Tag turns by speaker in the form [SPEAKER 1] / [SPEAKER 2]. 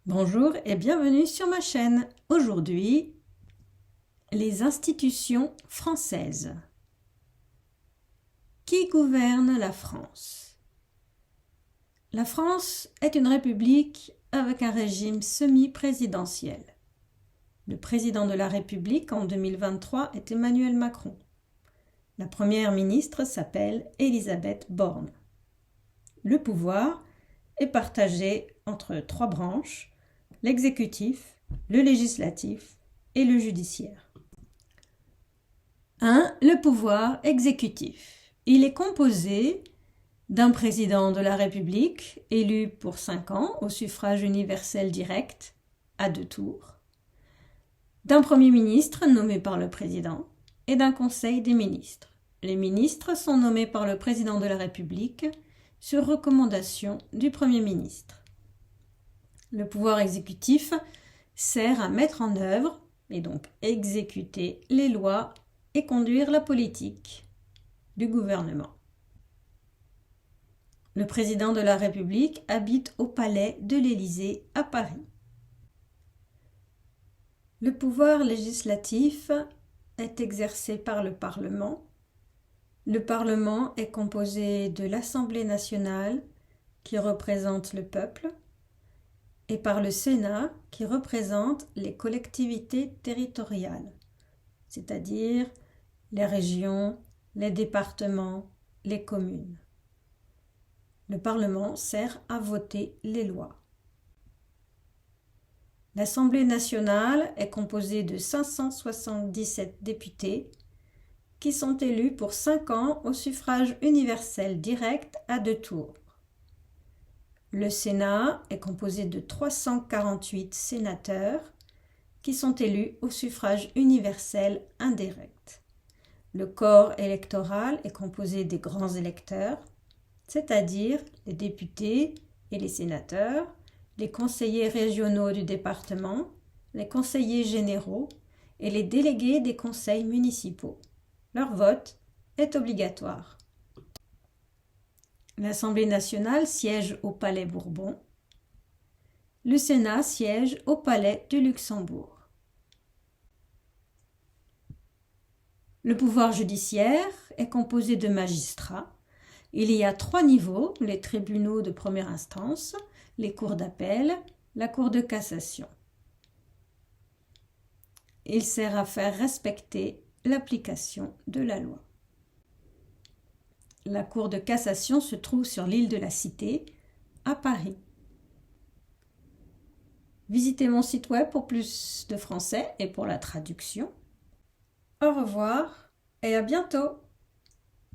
[SPEAKER 1] Bonjour et bienvenue sur ma chaîne. Aujourd'hui, les institutions françaises. Qui gouverne la France? La France est une république avec un régime semi-présidentiel. Le président de la République en 2023 est Emmanuel Macron. La première ministre s'appelle Elisabeth Borne. Le pouvoir est partagé entre trois branches: l'exécutif, le législatif et le judiciaire. 1. Le pouvoir exécutif. Il est composé d'un président de la République élu pour 5 ans au suffrage universel direct à 2 tours, d'un Premier ministre nommé par le président et d'un Conseil des ministres. Les ministres sont nommés par le président de la République sur recommandation du Premier ministre. Le pouvoir exécutif sert à mettre en œuvre, et donc exécuter les lois et conduire la politique du gouvernement. Le président de la République habite au palais de l'Élysée à Paris. Le pouvoir législatif est exercé par le Parlement. Le Parlement est composé de l'Assemblée nationale qui représente le peuple et par le Sénat qui représente les collectivités territoriales, c'est-à-dire les régions, les départements, les communes. Le Parlement sert à voter les lois. L'Assemblée nationale est composée de 577 députés qui sont élus pour 5 ans au suffrage universel direct à 2 tours. Le Sénat est composé de 348 sénateurs qui sont élus au suffrage universel indirect. Le corps électoral est composé des grands électeurs, c'est-à-dire les députés et les sénateurs, les conseillers régionaux du département, les conseillers généraux et les délégués des conseils municipaux. Leur vote est obligatoire. L'Assemblée nationale siège au Palais Bourbon. Le Sénat siège au Palais du Luxembourg. Le pouvoir judiciaire est composé de magistrats. Il y a 3 niveaux: les tribunaux de première instance, les cours d'appel, la Cour de cassation. Il sert à faire respecter l'application de la loi. La Cour de cassation se trouve sur l'île de la Cité, à Paris. Visitez mon site web pour plus de français et pour la traduction. Au revoir et à bientôt!